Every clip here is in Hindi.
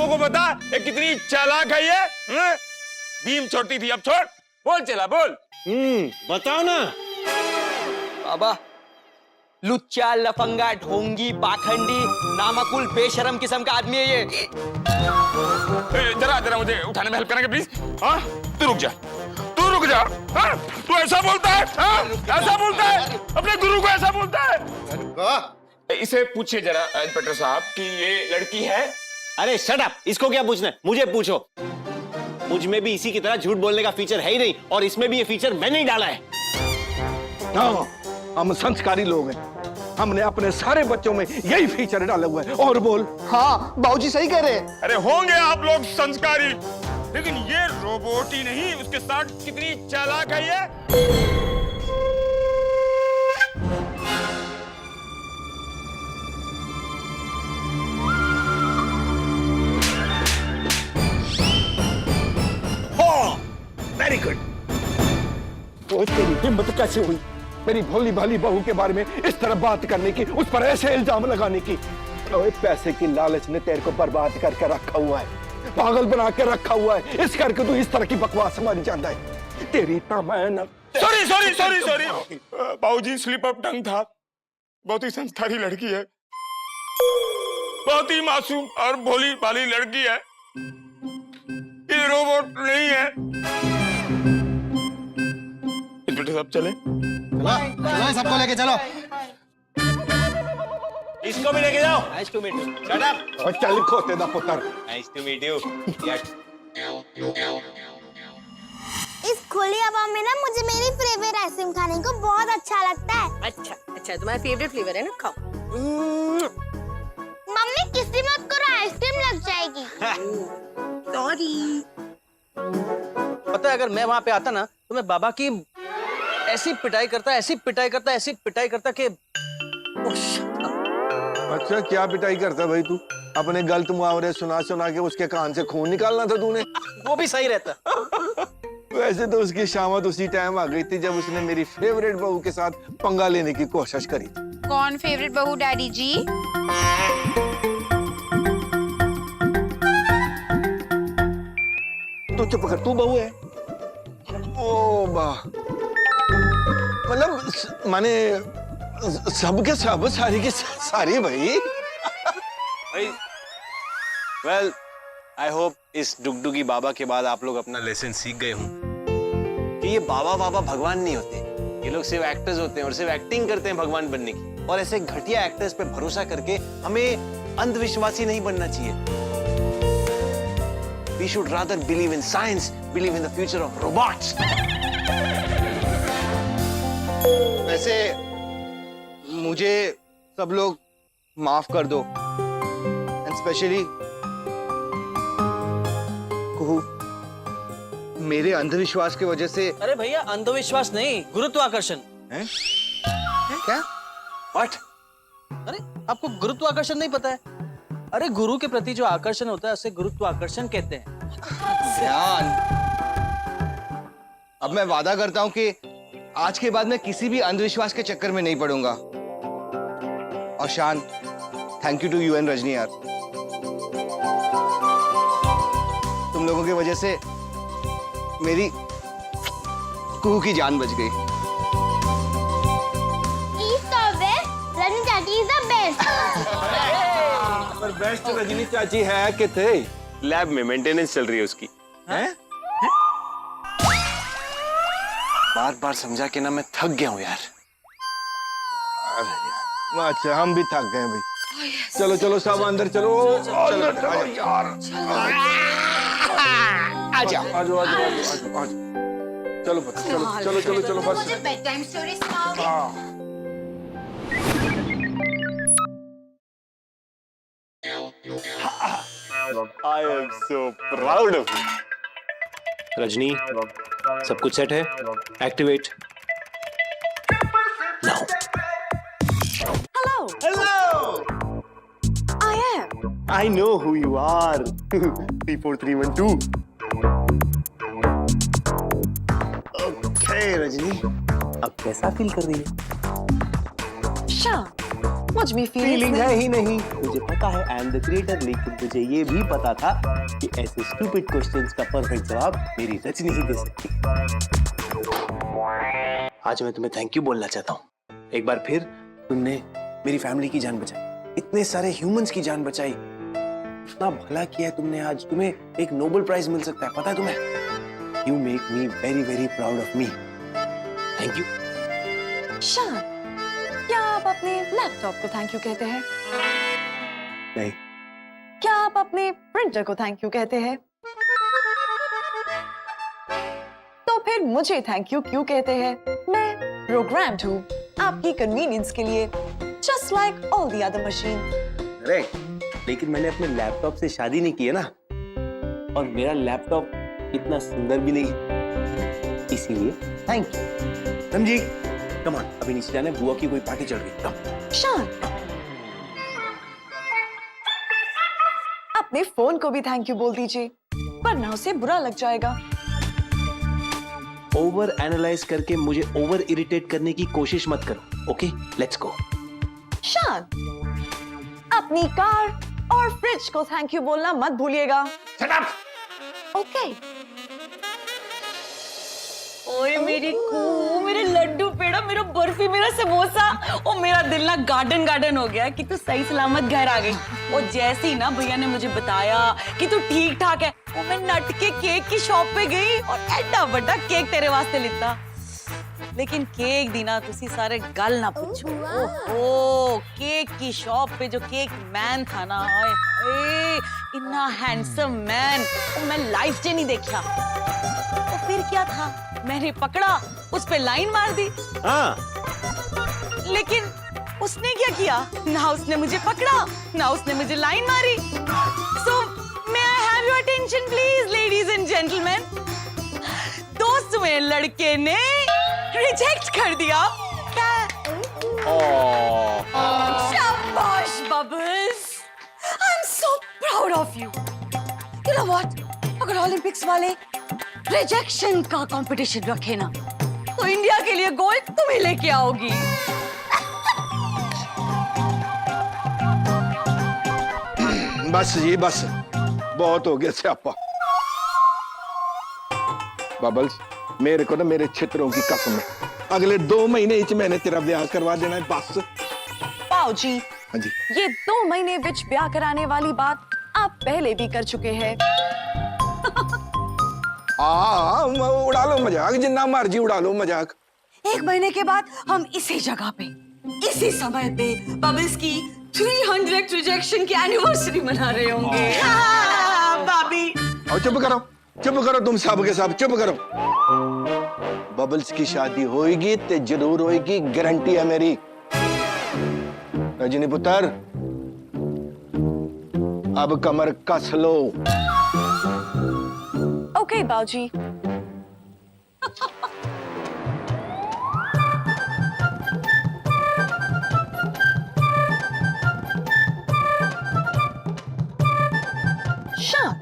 लोगों को बता ये कितनी चालाक है ये। बीम छोड़ती थी, अब छोड़। बोल चला बोल। बताओ ना। बाबा, लुच्चा, लफंगा, ढोंगी, पाखंडी, नामकुल, बेशरम किस्म का आदमी है ये। जरा जरा मुझे उठाने में हेल्प करेंगे प्लीज। हाँ तू रुक जा, तू रुक जा। हाँ तू ऐसा बोलता है, हाँ ऐसा बोलता है, अपने गुरु को ऐसा बोलता है। इसे पूछिए जरा इंस्पेक्टर साहब कि ये लड़की है। अरे शट अप, इसको क्या पूछना है, मुझे पूछो। मुझ में भी इसी की तरह झूठ बोलने का फीचर है ही नहीं, और इसमें भी ये फीचर मैंने ही डाला है। हाँ, हम संस्कारी लोग हैं, हमने अपने सारे बच्चों में यही फीचर डाला हुआ है। और बोल। हाँ बाबूजी सही कह रहे हैं। अरे होंगे आप लोग संस्कारी, लेकिन ये रोबोट ही नहीं, उसके साथ कितनी चालाक है ये। Very good. तो तेरी हिम्मत कैसे हुई मेरी भोली भाली बहू के बारे में इस तरह बात करने की, उस पर ऐसे इल्जाम लगाने की? ओए, पैसे की लालच ने तेरे को बर्बाद करके रखा हुआ है, पागल बना के रखा हुआ है, इस करके तू इस तरह की बकवास समझ जाता है। तेरी तमन्ना। सॉरी सॉरी सॉरी सॉरी बाबूजी, स्लिप ऑफ टंग था। बहुत ही संस्कारी लड़की है, बहुत ही मासूम और भोली भाली लड़की है, ये रोबोट नहीं है। इंस्पेक्टर साहब चले। चलो सबको लेके चलो। इसको भी लेके जाओ। Nice to meet you. Shut up. और चल खोते दा पुत्र। Nice to meet you. इस खुली हवा में ना मुझे मेरी फेवरेट आइसक्रीम खाने को बहुत अच्छा लगता है। अच्छा अच्छा, तुम्हारा फेवरेट फ्लेवर है ना, खाओ। मम्मी किसी मत करो, आइसक्रीम लग जाएगी। सॉरी। पता है, अगर मैं वहां पे आता ना तो मैं बाबा की ऐसी पिटाई करता, ऐसी पिटाई करता, ऐसी पिटाई करता कि अच्छा, क्या पिटाई करता भाई तू? अपने गलत मुहावरे सुना सुना के उसके कान से खून निकालना था तूने। वो भी सही रहता। वैसे तो उसकी शामत उसी टाइम आ गई थी जब उसने मेरी फेवरेट बहू के साथ पंगा लेने की कोशिश करी थी। कौन फेवरेट बहू डैडी जी? तो चुप कर, तू बहू है। ओ वाह, मतलब माने सबके सब, सारी की सारी भाई। वेल, आई होप इस डुगडुगी बाबा के बाद आप लोग अपना लेसन सीख गए हों कि ये बाबा बाबा भगवान नहीं होते, ये लोग सिर्फ एक्टर्स होते हैं और सिर्फ एक्टिंग करते हैं भगवान बनने की। और ऐसे घटिया एक्टर्स पे भरोसा करके हमें अंधविश्वासी नहीं बनना चाहिए। We should rather believe in science, believe in the future of robots. वैसे मुझे सब लोग माफ कर दो, एंड स्पेशली कुहू। मेरे अंधविश्वास की वजह से। अरे भैया, अंधविश्वास नहीं, गुरुत्वाकर्षण। हैं? क्या? What? अरे आपको गुरुत्वाकर्षण नहीं पता है? अरे गुरु के प्रति जो आकर्षण होता है उसे गुरुत्वाकर्षण कहते हैं। ध्यान। अब मैं वादा करता हूं कि आज के बाद मैं किसी भी अंधविश्वास के चक्कर में नहीं पड़ूंगा। और Shaan, thank you to you and Rajni यार, तुम लोगों की वजह से मेरी कुहू की जान बच गई। रजनी चाची इज द बेस्ट। पर बेस्ट रजनी चाची है कि थे? लैब में मेंटेनेंस चल रही है उसकी। हैं? बार बार समझा के ना मैं थक गया हूँ यार। अच्छा, हम भी थक गए भाई। चलो चलो सब अंदर चलो। अंदर चलो यार। आजा। आजो आजो आजो आजो। चलो बस, चलो चलो चलो चलो बस। मुझे बेड टाइम स्टोरी सुनाओगे? I am so proud of you. Rajni, सब कुछ सेट है? Activate now. Hello. Hello. I am. I know who you are. 34312. Okay, Rajni, अब कैसा फील कर रही है? Sure. Watch me feel feeling है ही नहीं। मुझे पता है आई एम द क्रिएटर, लेकिन मुझे ये भी पता था कि ऐसे स्टूपिड क्वेश्चंस का परफेक्ट जवाब मेरी रजनी ही दे सकती। आज मैं तुम्हें थैंक यू बोलना चाहता हूँ। एक बार फिर तुमने मेरी फैमिली की जान बचाई, इतने सारे ह्यूमंस की जान बचाई, इतना भला किया है तुमने। आज तुम्हें एक नोबेल प्राइज मिल सकता है, पता है तुम्हें? You make me very very proud of me. Thank you. शान, क्या आप अपने लैपटॉप को थैंक यू कहते हैं? नहीं। क्या आप अपने प्रिंटर को थैंक यू कहते हैं? तो फिर मुझे थैंक यू क्यों कहते हैं? मैं प्रोग्राम्ड हूँ आपकी कन्वीनियंस के लिए, just like all the other machine. अरे लेकिन मैंने अपने लैपटॉप से शादी नहीं की है ना, और मेरा लैपटॉप इतना सुंदर भी नहीं, इसीलिए थैंक यू। समझी? कम ऑन, अभी नीचे जाना है, बुआ की कोई पार्टी चल रही है। कम। शान, अपने फोन को भी थैंक यू बोल दीजिए, वरना उसे बुरा लग जाएगा। ओवर एनालाइज करके मुझे ओवर इरिटेट करने की कोशिश मत करो। Okay, let's go. शान, अपनी कार और फ्रिज को थैंक यू बोलना मत भूलिएगा। ओके। ओए मेरी कू, मेरे लड्डू पेड़ा, मेरा बर्फी, मेरा समोसा, और मेरा दिल ना गार्डन गार्डन हो गया कि तू सही सलामत घर आ गई। और जैसे ही ना भैया ने मुझे बताया कि तू ठीक ठाक है, वो मैं नट के केक की शॉप पे गई और एडा बड़ा केक तेरे वास्ते लिता। लेकिन केक दी ना तुसी सारे गल ना पूछो। ओहो, केक की शॉप पे जो केक मैन था ना, हाय हाय, इतना हैंडसम मैन मैं लाइफ से नहीं देखा। तो फिर क्या था, मैंने पकड़ा, उस पे लाइन मार दी। हाँ। लेकिन उसने क्या किया, ना उसने मुझे पकड़ा, ना उसने मुझे लाइन मारी। So may I have your attention please ladies and gentleman. दोस्त में लड़के ने रिजेक्ट कर दिया। शाबाश Bubbles, I am so proud of you. You know what, अगर ओलंपिक्स वाले रिजेक्शन का कंपटीशन रखे ना, तो इंडिया के लिए गोल्ड तुम ही लेके आओगी। बस जी बस, बहुत हो गया स्यापा। बबल्स, मेरे को ना मेरे छित्रों की कसम है, अगले 2 महीने ही मैंने तेरा ब्याह करवा देना है बस। पाओ जी, हाँ जी। ये 2 महीने विच ब्याह कराने वाली बात आप पहले भी कर चुके हैं। उड़ा लो मजाक, जिन्ना मर्जी उड़ा लो मजाक। 1 महीने के बाद हम इसी जगह पे, इसी समय पे बबल्स की 300 रिजेक्शन की एनिवर्सरी मना रहे होंगे। भाभी, और चुप करो तुम सब के सब, चुप करो। बबल्स की शादी होएगी ते जरूर होएगी, गारंटी है मेरी। रजनी पुत्र, अब कमर कस लो। ओके बाऊजी। शान,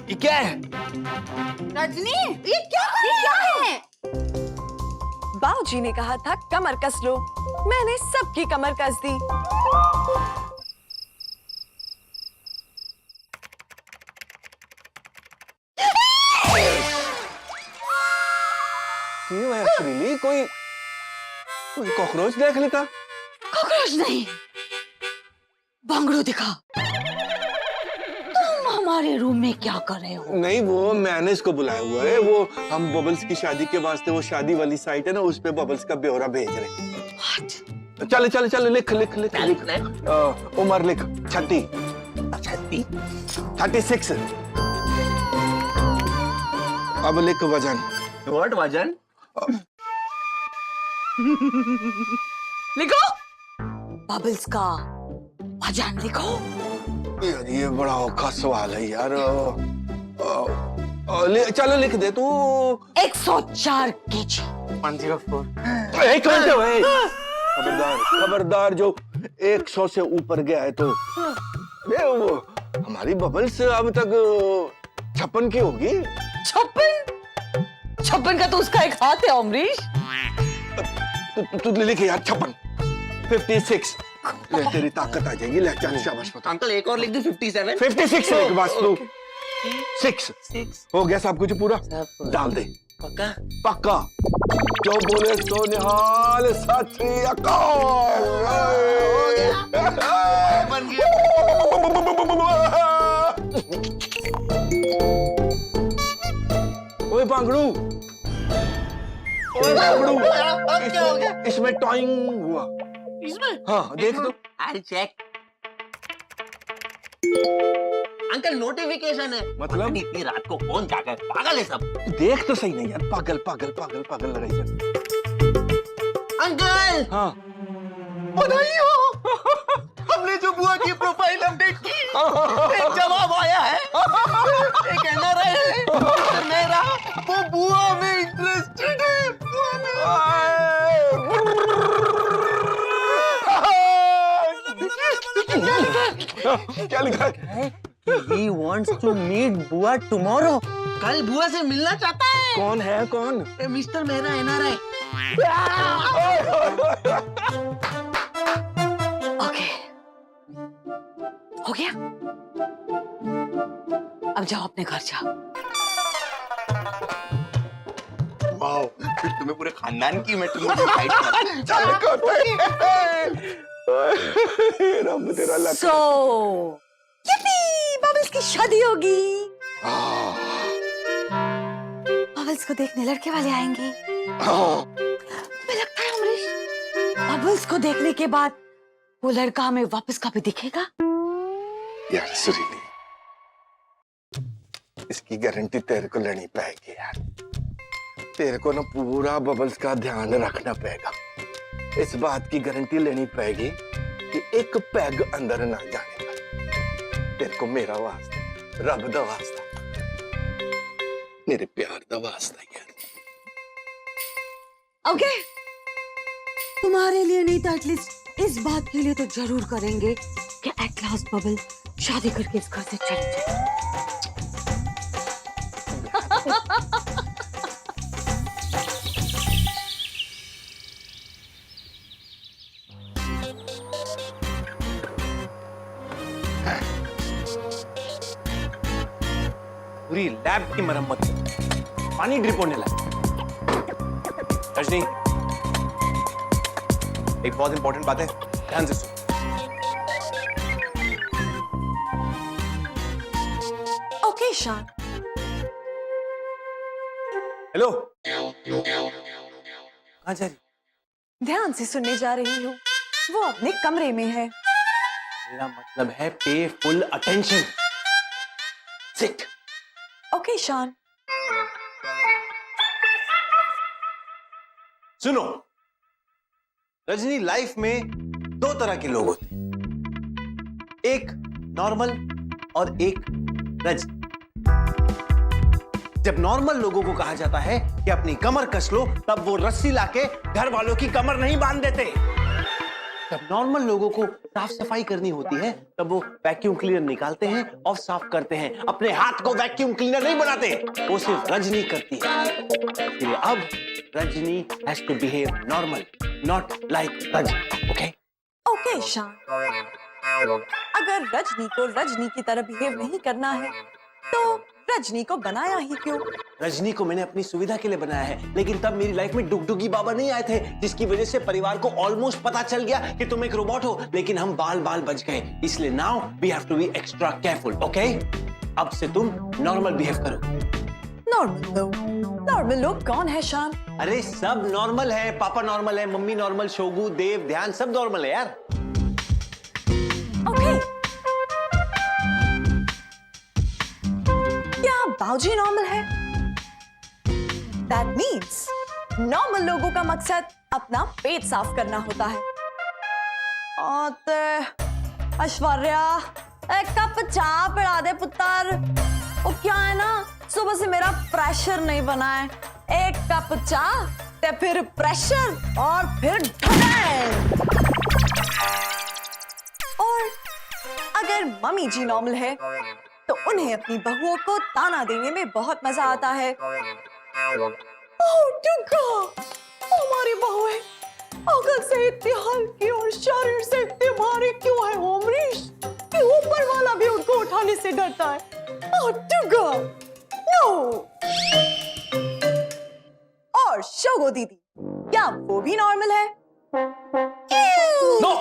ये क्या है? रजनी, ये क्या है? बाऊजी ने कहा था कमर कस लो, मैंने सबकी कमर कस दी। क्यों एक्चुअली कोई कॉकरोच देख लेता? कॉकरोच नहीं, बंगड़ू दिखा। तुम हमारे रूम में क्या कर रहे हो? नहीं, वो मैंने इसको बुलाया हुआ है। वो हम बबल्स की शादी के वास्ते, वो शादी वाली साइट है ना, उस पे बबल्स का ब्यौरा भेज रहे हैं। चल लिख उमर लिख 36। अब लिख वजन। व्हाट वजन? लिखो, बबल्स का वजन लिखो। यार ये बड़ा औखा सवाल है यार। चलो लिख दे तू। 104 केजी। 104। एक मिनट, खबरदार खबरदार, जो 100 से ऊपर गया है तो अरे वो हमारी बबल्स अब तक 56 की होगी। 56 का तो उसका एक हाथ है अमरीश। तू लिख यार 56, 56। ले तेरी ताकत आ जाएगी। ले चल शाबाश बता। अंकल एक और लिख दो 57। 56 लिख बस तू। 6 हो गया सब कुछ पूरा। डाल दे। पक्का? पक्का। जो बोले सो निहाल, सत श्री अकाल। बन गया। ओए पांगड़ू, ओए पांगड़ू, क्या हो गया? इसमें टॉइंग हुआ। इसमें? हाँ देख दो। I'll check. अंकल नोटिफिकेशन है। मतलब? इतनी रात को कौन जागा है? पागल है सब। देख तो सही नहीं यार, पागल पागल पागल पागल लड़ाई चल। अंकल हाँ बधाई हो। हमने जो बुआ की प्रोफाइल अपडेट की, एक जवाब आया है। एक एनआरआई है और मेरा वो बुआ में इंटरेस्टेड है। क्या लिखा है? He wants to meet बुआ tomorrow. कल बुआ से मिलना चाहता है। कौन है कौन? मिस्टर मेरा एनआरआई। ओके, हो गया। अब जाओ अपने घर जाओ। वाओ, फिर तुम्हें पूरे खानदान की मैट्रिमोनी चल रब तेरा लक। सो बबल्स की शादी होगी। बबल्स को देखने लड़के वाले आएंगे। मुझे लगता है अमरीश, बबल्स को देखने के बाद वो लड़का हमें वापस कभी दिखेगा। यार सुरीली, इसकी गारंटी तेरे को लेनी पड़ेगी यार। तेरे को ना पूरा बबल्स का ध्यान रखना पड़ेगा। इस बात की गारंटी लेनी पड़ेगी कि एक पैग अंदर ना जाने का। तेरे को मेरा वास्ता, रब दा वास्ता, मेरे प्यार दा वास्ता यार। ओके, तुम्हारे लिए नहीं तो एटलीस्ट इस बात के लिए तो जरूर करेंगे कि एट लास्ट बबल शादी करके इस घर से चली जाए। पूरी लैब की मरम्मत, पानी ड्रिप होने लगा। रजनी, एक बहुत इंपॉर्टेंट बात है, ध्यान से सुन। ओके शान। हेलो, कहाँ जा रही? ध्यान से सुनने जा रही हूँ। वो अपने कमरे में है। मेरा मतलब है पे फुल अटेंशन। सिट। ओके शान। सुनो, रजनी, लाइफ में 2 तरह के लोग होते हैं, एक नॉर्मल और एक रजनी। जब नॉर्मल लोगों को कहा जाता है कि अपनी कमर कस लो, तब वो रस्सी लाके घर वालों की कमर नहीं बांध देते। जब नॉर्मल लोगों को साफ सफाई करनी होती है, तब वो वैक्यूम क्लीनर निकालते हैं और साफ करते हैं। अपने हाथ को वैक्यूम क्लीनर नहीं बनाते, वो सिर्फ रजनी करती है। इसलिए अब Rajni has to behave normal, not like Rajni. ओके? ओके शान। अगर रजनी को रजनी की तरह बिहेव नहीं करना है, तो रजनी को बनाया ही क्यों? रजनी को मैंने अपनी सुविधा के लिए बनाया है, लेकिन तब मेरी लाइफ में डुगडुगी बाबा नहीं आए थे, जिसकी वजह से परिवार को ऑलमोस्ट पता चल गया कि तुम एक रोबोट हो, लेकिन हम बाल बाल बच गए। इसलिए now we have to be extra careful. Okay? अब से तुम नॉर्मल बिहेव करो। नॉर्मल लोग कौन है शान? अरे सब नॉर्मल है, पापा नॉर्मल है, मम्मी नॉर्मल, शोगू, देव, ध्यान, सब नॉर्मल है यार। ओके। क्या बाऊजी नॉर्मल है? That means नॉर्मल लोगों का मकसद अपना पेट साफ करना होता है। ऐश्वर्या, एक कप चाय पिला दे पुत्र। वो क्या है ना, सुबह से मेरा प्रेशर नहीं बना है। एक कप चाय, ते फिर प्रेशर और फिर ढकेल। और अगर मम्मी जी नॉर्मल है तो उन्हें अपनी बहुओं को ताना देने में बहुत मजा आता है। ओह टुक्का, हमारी बहू है, अकल से इतनी हल्की और शरीर से इतनी भारी क्यों है अमरीश? कि ऊपर वाला भी उनको उठाने से डरता है। ओह टुक्का, नो। और शोगो दीदी, क्या वो भी नॉर्मल है? नो,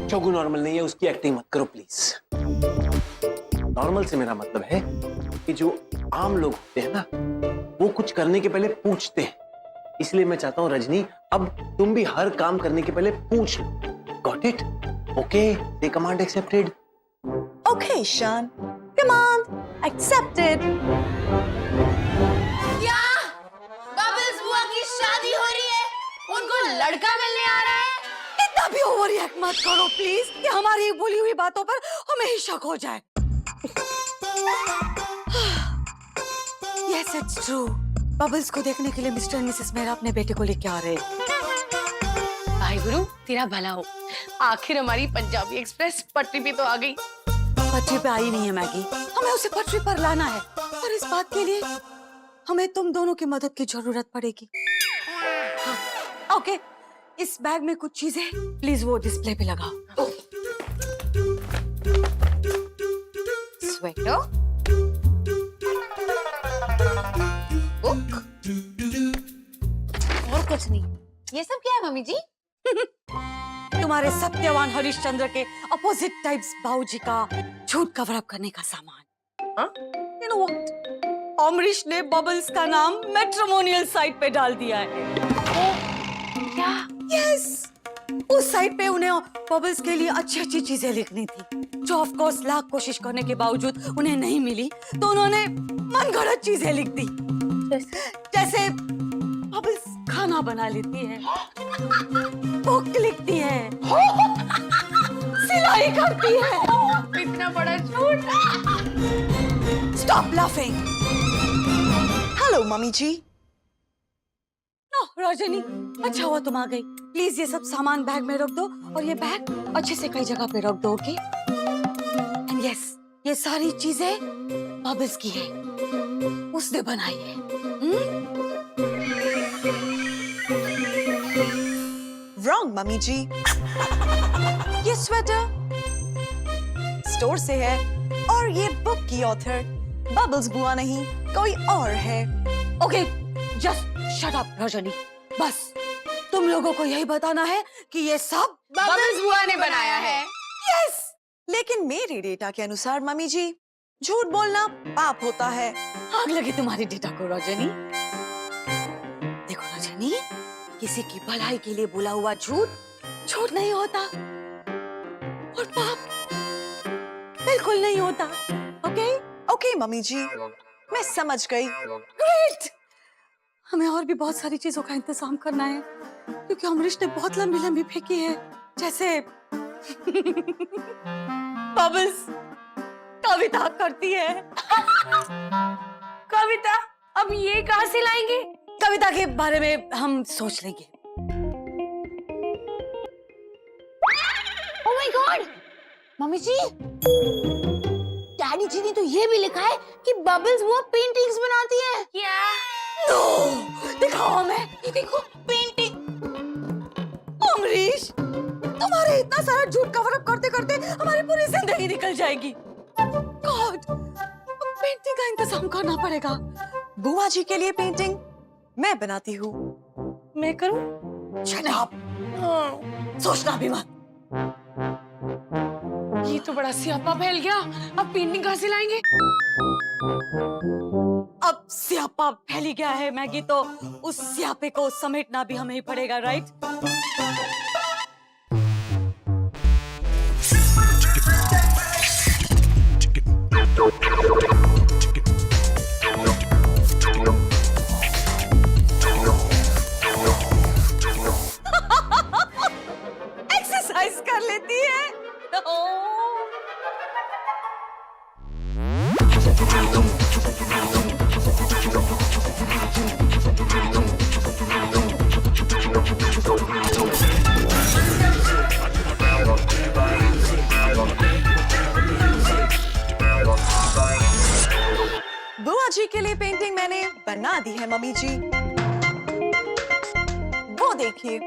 शोगु नॉर्मल नहीं है, उसकी एक्टिंग मत करो प्लीज। नॉर्मल से मेरा मतलब है कि जो आम लोग होते हैं ना, वो कुछ करने के पहले पूछते हैं। इसलिए मैं चाहता हूं रजनी, अब तुम भी हर काम करने के पहले पूछ लो। Got it? Okay, the command accepted. Okay Shaan, command accepted. क्या बबल्स बुआ की शादी हो रही है? उनको लड़का मिलने आ रहा है? इतना भी ओवर रिएक्ट मत करो प्लीज, कि हमारी बोली हुई बातों पर हमें ही शक हो जाए। Yes, it's true. बबल्स को देखने के लिए मिस्टर एंड मिसेस मेहरा अपने बेटे को लेके आ रहे हैं। भाई गुरु, तेरा भला हो। आखिर हमारी पंजाबी एक्सप्रेस पटरी पे तो आ गई। पटरी पे आई नहीं है मैगी, हमें उसे पटरी पर लाना है। और इस बात के लिए हमें तुम दोनों की मदद की जरूरत पड़ेगी। हाँ, ओके, इस बैग में कुछ चीजें प्लीज वो डिस्प्ले पे लगाओ। स्वेटर, बुक और कुछ नहीं। ये सब क्या है मम्मी जी? तुम्हारे सत्यवान हरिश्चंद्र के अपोजिट टाइप्स बाबूजी का झूठ कवर अप करने का सामान। You know what? अमरीश ने बबल्स का नाम मैट्रिमोनियल साइट पे डाल दिया है। क्या? यस, उस साइट पे उन्हें बबल्स के लिए अच्छी चीजें लिखनी थी, जो ऑफ कोर्स लाख कोशिश करने के बावजूद उन्हें नहीं मिली, तो उन्होंने मनगढ़ंत चीजें लिख दी। जैसे बबल्स खाना बना लेती है, बुक लिखती है, सिलाई करती है। इतना बड़ा झूठ! Stop laughing. हेलो मम्मी जी। रजनी, अच्छा हुआ तुम आ गई। प्लीज ये सब सामान बैग में रख दो, और ये बैग अच्छे से कई जगह पे रख दो, ओके? एंड यस, ये सारी चीजें बबल्स की है, उसने बनाई है। रॉन्ग मम्मी जी, ये स्वेटर स्टोर से है, और ये बुक की ऑथर बबल्स बुआ नहीं, कोई और है। Okay, just shut up Rajni. बस तुम लोगों को यही बताना है कि ये सब बबल्स बुआ ने बनाया है। यस, लेकिन मेरे डेटा के अनुसार मम्मी जी, झूठ बोलना पाप होता है। आग लगी तुम्हारी डेटा को रजनी। देखो रजनी, किसी की भलाई के लिए बोला हुआ झूठ नहीं होता, और पाप बिल्कुल नहीं होता। ओके ओके मम्मी जी, मैं समझ गई। ग्रेट, हमें और भी बहुत सारी चीजों का इंतजाम करना है, क्योंकि अमरीश ने बहुत लंबी लंबी फेंकी है, जैसे बबल्स कविता करती है। कविता? अब ये कहाँ से लाएंगे? कविता के बारे में हम सोच लेंगे। Oh my god, mummy ji, daddy ji ने तो ये भी लिखा है कि बबल्स वो पेंटिंग्स बनाती है। क्या? नो, दिखाओ हमें। ये देखो, पेंटिंग। अमरीश, तुम्हारे इतना सारा झूठ कवर अप करते करते हमारी पूरी जिंदगी निकल जाएगी। गॉड, पेंटिंग का इंतजाम करना पड़ेगा। बुआ जी के लिए पेंटिंग मैं बनाती हूँ। मैं करूँ? शट अप, सोचना भी मत। ये तो बड़ा स्यापा फैल गया। अब पेंटिंग कहाँ से लाएंगे? अब स्यापा फैली गया है मैगी, तो उस स्यापे को समेटना भी हमें ही पड़ेगा, राइट? एक्सरसाइज कर लेती है। के लिए पेंटिंग मैंने बना दी है मम्मी जी। वो देखिए